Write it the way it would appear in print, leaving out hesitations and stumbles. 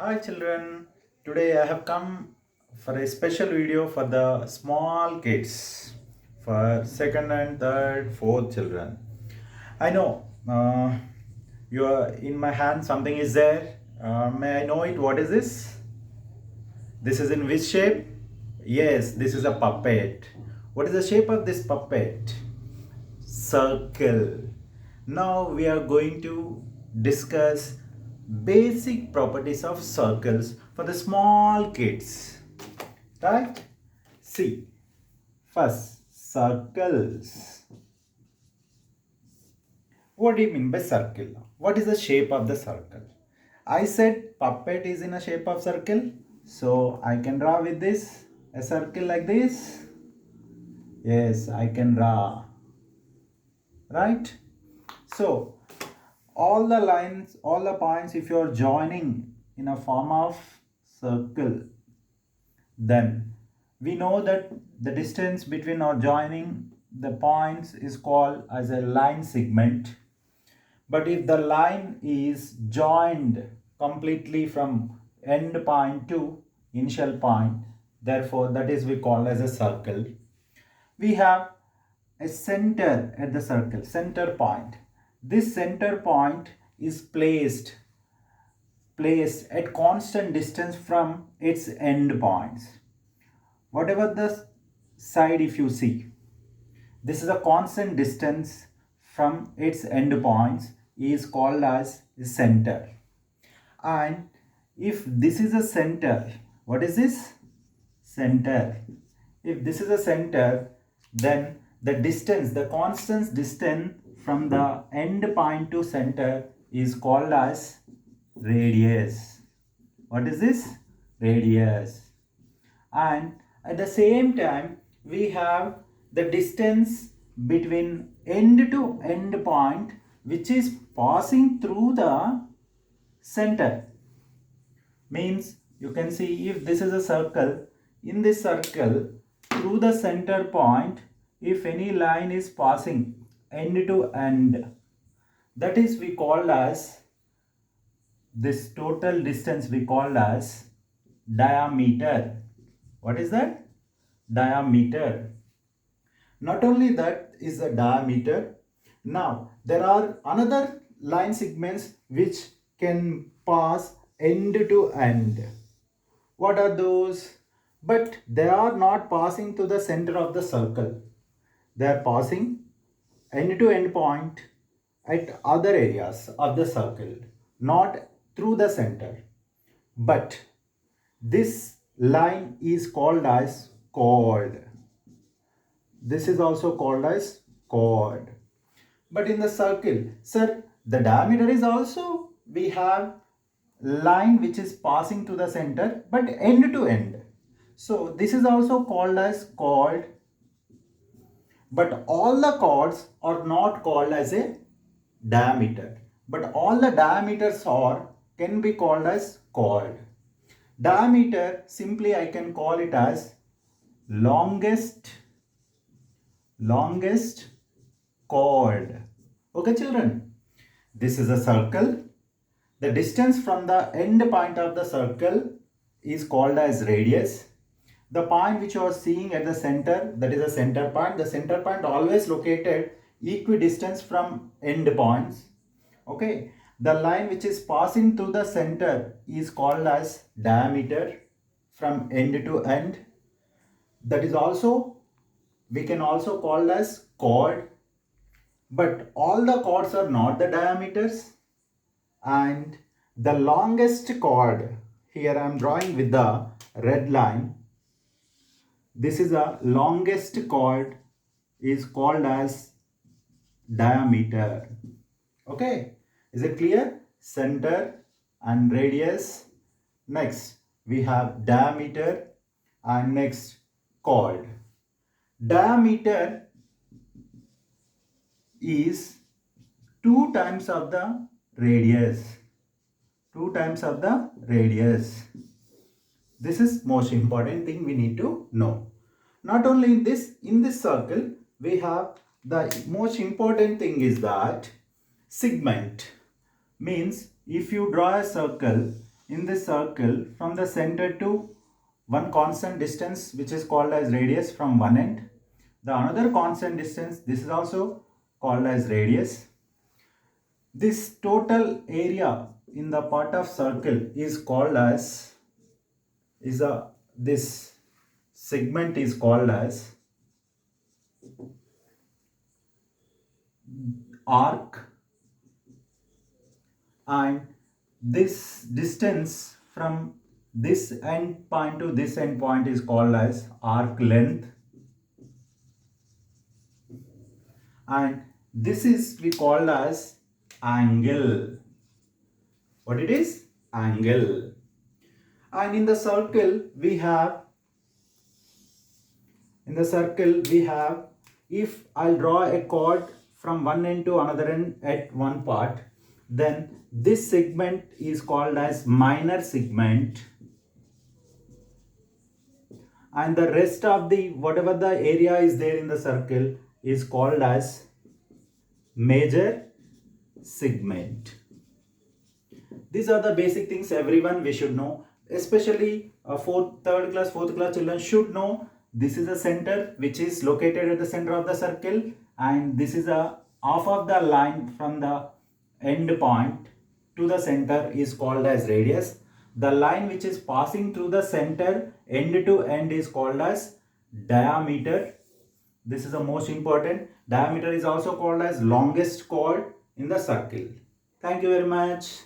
Hi children, today I have come for a special video for the small kids, for second and third, fourth children. I know you are in my hand, something is there. May I know it? What is this? This is in which shape? Yes, this is a puppet. What is the shape of this puppet? Circle. Now we are going to discuss basic properties of circles for the small kids. Right? See, first, circles. What do you mean by circle? What is the shape of the circle? I said puppet is in a shape of circle. So I can draw with this a circle like this. Yes, I can draw. Right? So all the lines, all the points, if you are joining in a form of circle, then we know that the distance between or joining the points is called as a line segment. But if the line is joined completely from end point to initial point, therefore that is we call as a circle. We have a center at the circle, center point. This center point is placed at constant distance from its end points. Whatever the side, if you see, this is a constant distance from its end points is called as center. And if this is a center, what is this? Center. If this is a center, then the distance, the constant distance from the end point to center is called as radius. What is this? Radius. And at the same time, we have the distance between end to end point, which is passing through the center. Means you can see, if this is a circle, in this circle through the center point, if any line is passing end to end, that is we call as, this total distance we call as diameter. What is that? Diameter. Not only that is the diameter. Now there are another line segments which can pass end to end. What are those? But they are not passing to the center of the circle. They are passing end to end point at other areas of the circle, not through the center. But this line is called as chord. This is also called as chord. But in the circle, sir, the diameter is also, we have line which is passing to the center but end to end. So this is also called as chord. But all the chords are not called as a diameter. But all the diameters are can be called as chord. Diameter, simply I can call it as longest chord. Okay children, this is a circle. The distance from the end point of the circle is called as radius. The point which you are seeing at the center, that is the center point. The center point always located equidistant from end points. Okay. The line which is passing through the center is called as diameter from end to end. That is also, we can also call as chord. But all the chords are not the diameters. And the longest chord, here I am drawing with the red line. This is the longest chord is called as diameter. Okay, is it clear? Center and radius. Next we have diameter, and next chord. Diameter is 2 times of the radius. 2 times of the radius. This is most important thing we need to know. Not only in this circle, we have the most important thing is that segment. Means if you draw a circle, in this circle, from the center to one constant distance which is called as radius from one end, the another constant distance, this is also called as radius. This total area in the part of circle is called as, this segment is called as arc, and this distance from this end point to this end point is called as arc length, and this is we called as angle. What it is? Angle. And in the circle we have, if I'll draw a chord from one end to another end at one part, then this segment is called as minor segment, and the rest of the whatever the area is there in the circle is called as major segment. These are the basic things everyone we should know, especially third class, fourth class children should know. This is a center which is located at the center of the circle, and this is a half of the line from the end point to the center is called as radius. The line which is passing through the center end to end is called as diameter. This is the most important. Diameter is also called as longest chord in the circle. Thank you very much.